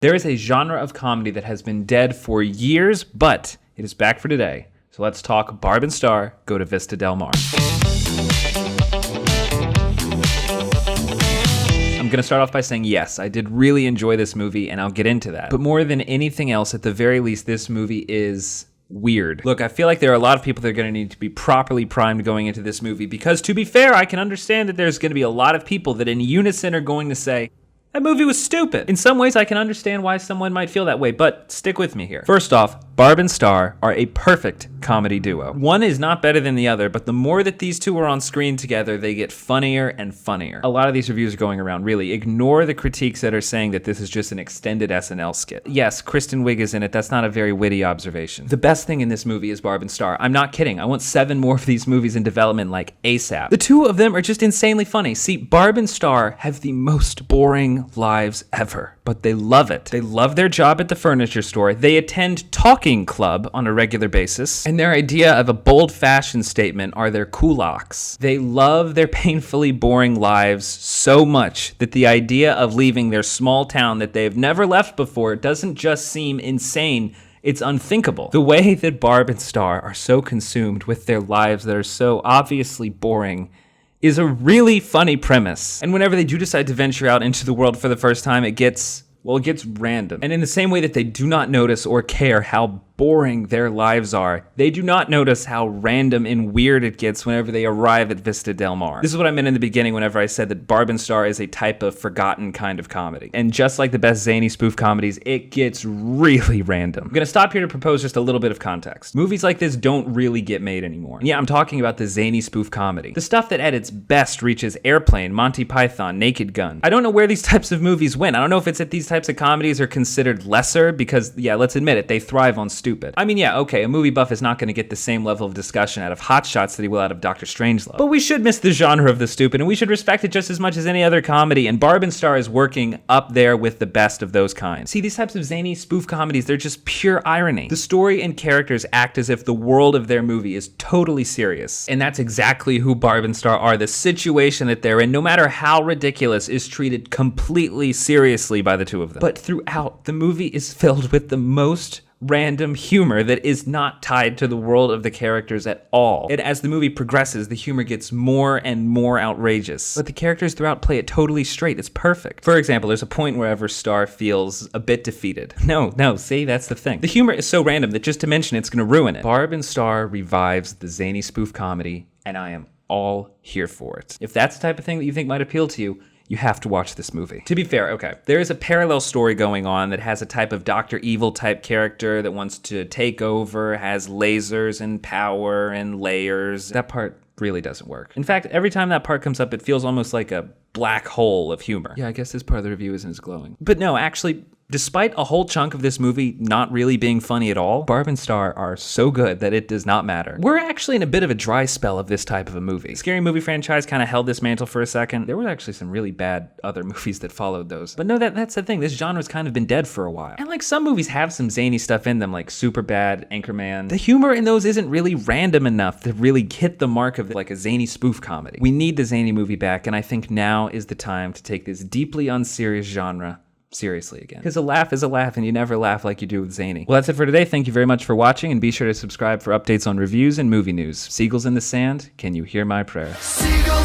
There is a genre of comedy that has been dead for years, but it is back for today. So let's talk Barb and Star, Go to Vista Del Mar. I'm going to start off by saying, yes, I did really enjoy this movie, and I'll get into that. But more than anything else, at the very least, this movie is weird. Look, I feel like there are a lot of people that are going to need to be properly primed going into this movie because, to be fair, I can understand that there's going to be a lot of people that in unison are going to say, that movie was stupid. In some ways, I can understand why someone might feel that way, but stick with me here. First off, Barb and Star are a perfect comedy duo. One is not better than the other, but the more that these two are on screen together, they get funnier and funnier. A lot of these reviews are going around, really. Ignore the critiques that are saying that this is just an extended SNL skit. Yes, Kristen Wiig is in it. That's not a very witty observation. The best thing in this movie is Barb and Star. I'm not kidding. I want 7 more of these movies in development like ASAP. The two of them are just insanely funny. See, Barb and Star have the most boring lives ever, but they love it. They love their job at the furniture store. They attend talking club on a regular basis, and their idea of a bold fashion statement are their kulaks. They love their painfully boring lives so much that the idea of leaving their small town that they've never left before doesn't just seem insane, it's unthinkable. The way that Barb and Star are so consumed with their lives that are so obviously boring is a really funny premise. And whenever they do decide to venture out into the world for the first time, it gets random. And in the same way that they do not notice or care how boring their lives are, they do not notice how random and weird it gets whenever they arrive at Vista Del Mar. This is what I meant in the beginning whenever I said that Barb and Star is a type of forgotten kind of comedy. And just like the best Zany Spoof comedies, it gets really random. I'm gonna stop here to propose just a little bit of context. Movies like this don't really get made anymore. And yeah, I'm talking about the Zany Spoof comedy. The stuff that at its best reaches Airplane, Monty Python, Naked Gun. I don't know where these types of movies went. I don't know if it's that these types of comedies are considered lesser because, yeah, let's admit it, they thrive on stupid. I mean, yeah, okay, a movie buff is not going to get the same level of discussion out of Hot Shots that he will out of Dr. Strangelove. But we should miss the genre of the stupid, and we should respect it just as much as any other comedy, and Barb and Star is working up there with the best of those kinds. See, these types of zany spoof comedies, they're just pure irony. The story and characters act as if the world of their movie is totally serious, and that's exactly who Barb and Star are. The situation that they're in, no matter how ridiculous, is treated completely seriously by the two of them. But throughout, the movie is filled with the most random humor that is not tied to the world of the characters at all. And as the movie progresses, the humor gets more and more outrageous. But the characters throughout play it totally straight. It's perfect. For example, there's a point wherever Star feels a bit defeated. No, see, that's the thing. The humor is so random that just to mention it's gonna ruin it. Barb and Star revives the Zany Spoof comedy, and I am all here for it. If that's the type of thing that you think might appeal to you, you have to watch this movie. To be fair, okay, there is a parallel story going on that has a type of Dr. Evil type character that wants to take over, has lasers and power and layers. That part really doesn't work. In fact, every time that part comes up, it feels almost like a black hole of humor. Yeah, I guess this part of the review isn't as glowing. But no, actually, despite a whole chunk of this movie not really being funny at all, Barb and Star are so good that it does not matter. We're actually in a bit of a dry spell of this type of a movie. Scary movie franchise kind of held this mantle for a second. There were actually some really bad other movies that followed those. But no, that's the thing. This genre's kind of been dead for a while. And like some movies have some zany stuff in them, like Superbad, Anchorman. The humor in those isn't really random enough to really hit the mark of like a zany spoof comedy. We need the zany movie back, and I think now is the time to take this deeply unserious genre seriously again. Because a laugh is a laugh, and you never laugh like you do with Zany. Well, that's it for today. Thank you very much for watching, and be sure to subscribe for updates on reviews and movie news. Seagulls in the sand, can you hear my prayer? Seagulls!